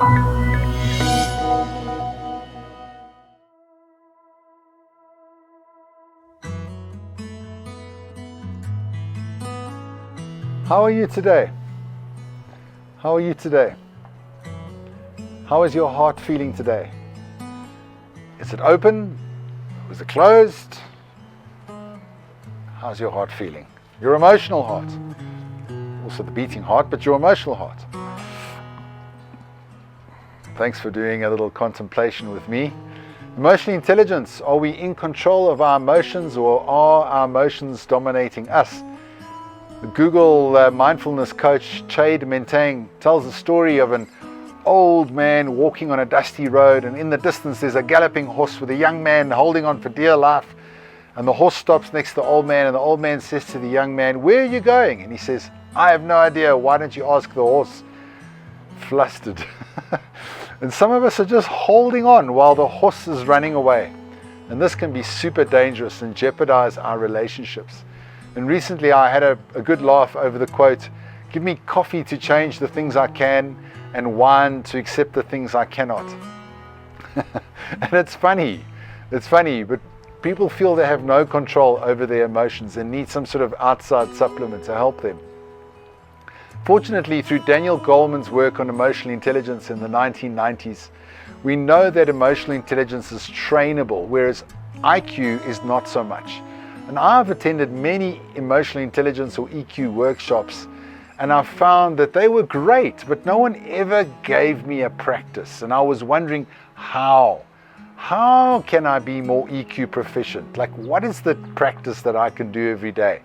How are you today? How are you today? How is your heart feeling today? Is it open? Is it closed? How's your heart feeling? Your emotional heart. Also the beating heart, but your emotional heart. Thanks for doing a little contemplation with me. Emotional intelligence. Are we in control of our emotions, or are our emotions dominating us? The Google mindfulness coach Chade Menteng tells the story of an old man walking on a dusty road, and in the distance there's a galloping horse with a young man holding on for dear life, and the horse stops next to the old man, and the old man says to the young man, "Where are you going?" And he says, "I have no idea. Why don't you ask the horse?" Flustered. And some of us are just holding on while the horse is running away, and this can be super dangerous and jeopardize our relationships. And recently I had a good laugh over the quote, "Give me coffee to change the things I can, and wine to accept the things I cannot." And it's funny, but people feel they have no control over their emotions and need some sort of outside supplement to help them. Fortunately, through Daniel Goleman's work on emotional intelligence in the 1990s, we know that emotional intelligence is trainable, whereas IQ is not so much. And I've attended many emotional intelligence or EQ workshops, and I found that they were great, but no one ever gave me a practice. And I was wondering, how can I be more EQ proficient? Like, what is the practice that I can do every day?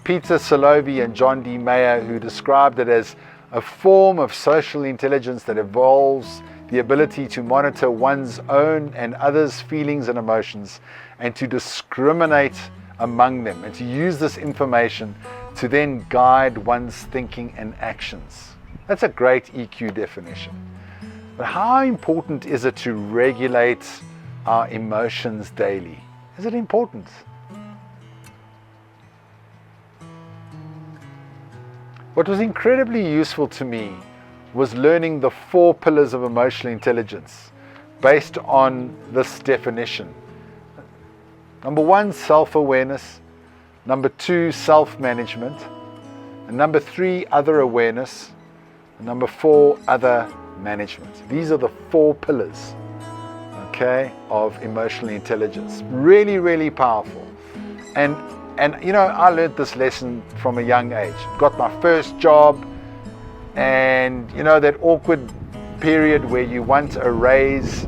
Peter Salovey and John D. Mayer, who described it as a form of social intelligence that involves the ability to monitor one's own and others' feelings and emotions, and to discriminate among them, and to use this information to then guide one's thinking and actions. That's a great EQ definition. But how important is it to regulate our emotions daily? Is it important? What was incredibly useful to me was learning the 4 pillars of emotional intelligence based on this definition. Number 1, self-awareness. Number 2, self-management. And number 3, other awareness. And number 4, other management. These are the 4 pillars, okay, of emotional intelligence. Really, really powerful. And you know, I learned this lesson from a young age. Got my first job, and you know that awkward period where you want a raise,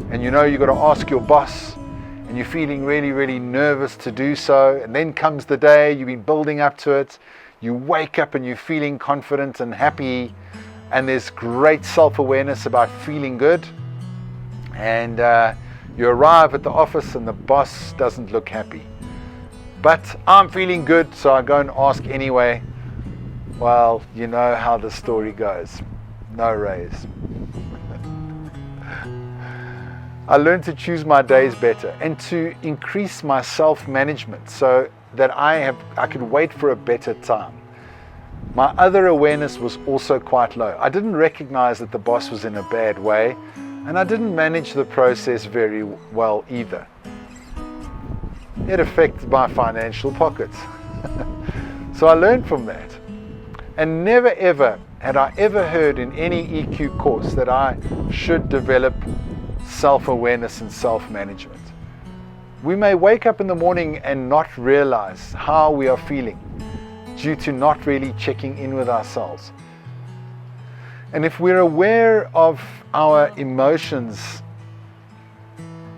and you know you've got to ask your boss, and you're feeling really, really nervous to do so. And then comes the day, you've been building up to it. You wake up and you're feeling confident and happy, and there's great self-awareness about feeling good. And you arrive at the office and the boss doesn't look happy. But I'm feeling good, so I go and ask anyway. Well, you know how the story goes. No raise. I learned to choose my days better and to increase my self-management so that I could wait for a better time. My other awareness was also quite low. I didn't recognize that the boss was in a bad way, and I didn't manage the process very well either. It affected my financial pockets. So I learned from that. And never ever had I ever heard in any EQ course that I should develop self-awareness and self-management. We may wake up in the morning and not realize how we are feeling due to not really checking in with ourselves. And if we're aware of our emotions,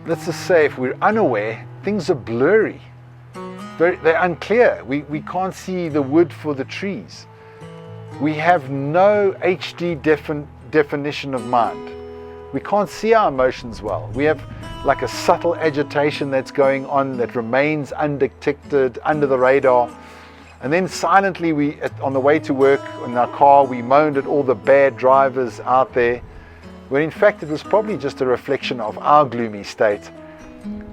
let's just say if we're unaware, things are blurry. They're unclear. We can't see the wood for the trees. We have no HD definition of mind. We can't see our emotions well. We have like a subtle agitation that's going on that remains undetected, under the radar. And then silently, on the way to work in our car, we moaned at all the bad drivers out there, when in fact it was probably just a reflection of our gloomy state.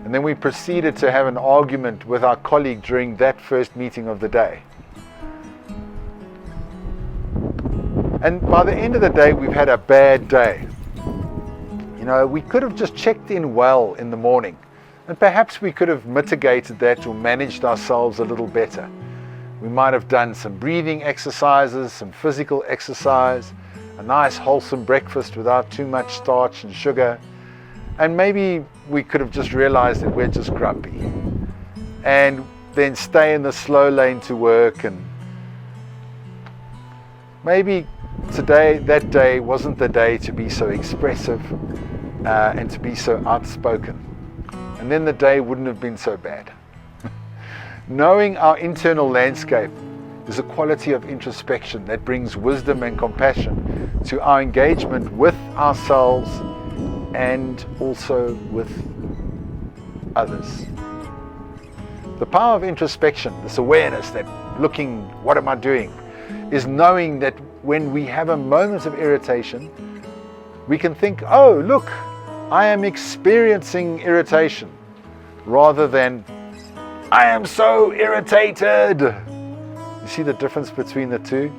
And then we proceeded to have an argument with our colleague during that first meeting of the day. And by the end of the day, we've had a bad day. You know, we could have just checked in well in the morning, and perhaps we could have mitigated that or managed ourselves a little better. We might have done some breathing exercises, some physical exercise, a nice wholesome breakfast without too much starch and sugar, and maybe we could have just realized that we're just grumpy, and then stay in the slow lane to work. And maybe that day wasn't the day to be so expressive and to be so outspoken, and then the day wouldn't have been so bad. Knowing our internal landscape is a quality of introspection that brings wisdom and compassion to our engagement with ourselves and also with others. The power of introspection, this awareness that looking, what am I doing, is knowing that when we have a moment of irritation, we can think, oh, look, I am experiencing irritation, rather than, I am so irritated. You see the difference between the two?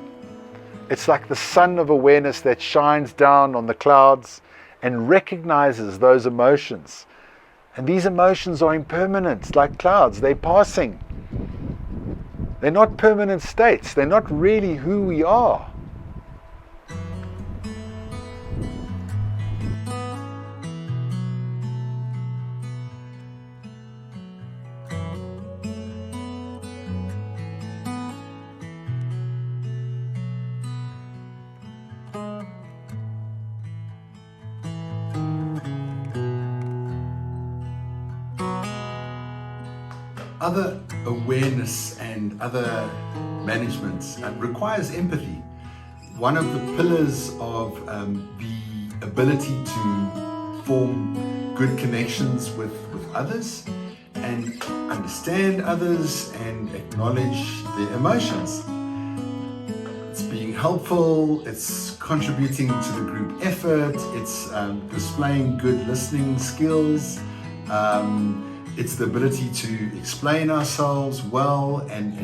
It's like the sun of awareness that shines down on the clouds and recognizes those emotions. And these emotions are impermanent, like clouds. They're passing. They're not permanent states. They're not really who we are. Other awareness and other management requires empathy. One of the pillars of the ability to form good connections with others and understand others and acknowledge their emotions. It's being helpful, it's contributing to the group effort, it's displaying good listening skills. It's the ability to explain ourselves well and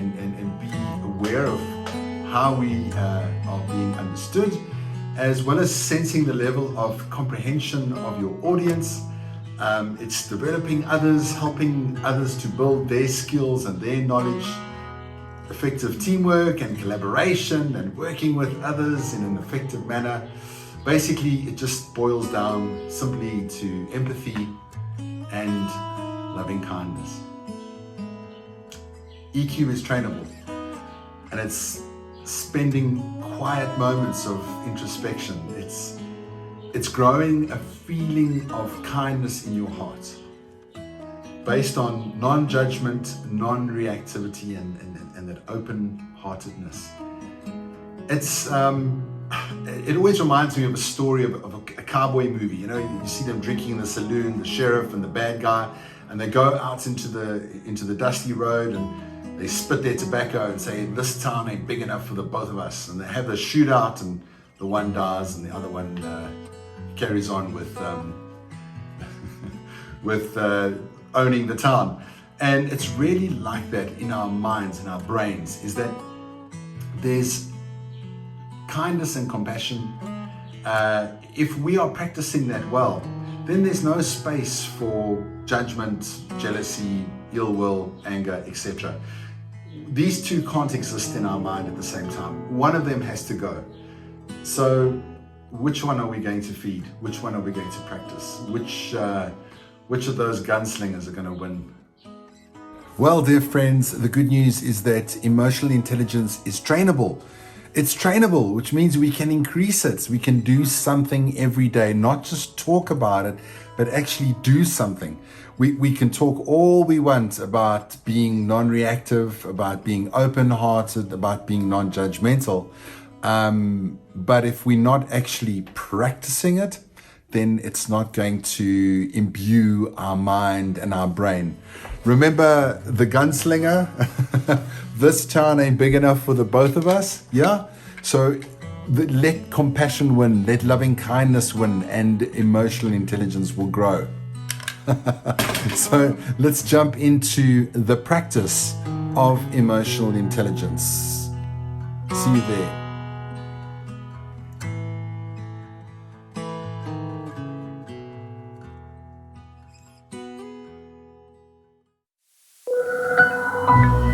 be aware of how we are being understood, as well as sensing the level of comprehension of your audience. It's developing others, helping others to build their skills and their knowledge, effective teamwork and collaboration, and working with others in an effective manner. Basically, it just boils down simply to empathy and loving kindness. EQ is trainable, and it's spending quiet moments of introspection. It's growing a feeling of kindness in your heart based on non-judgment, non-reactivity, and that open-heartedness. It always reminds me of a story of a cowboy movie. You know, you see them drinking in the saloon, the sheriff and the bad guy, and they go out into the dusty road and they spit their tobacco and say, this town ain't big enough for the both of us. And they have the shootout, and the one dies and the other one carries on with owning the town. And it's really like that in our minds, in our brains, is that there's kindness and compassion. If we are practicing that well, then there's no space for judgment, jealousy, ill will, anger, etc. These two can't exist in our mind at the same time. One of them has to go. So which one are we going to feed? Which one are we going to practice? Which of those gunslingers are going to win? Well, dear friends, the good news is that emotional intelligence is trainable. It's trainable, which means we can increase it. We can do something every day, not just talk about it, but actually do something. We can talk all we want about being non-reactive, about being open-hearted, about being non-judgmental. But if we're not actually practicing it, then it's not going to imbue our mind and our brain. Remember the gunslinger? This town ain't big enough for the both of us. Yeah? So let compassion win, let loving kindness win, and emotional intelligence will grow. So let's jump into the practice of emotional intelligence. See you there. Bye.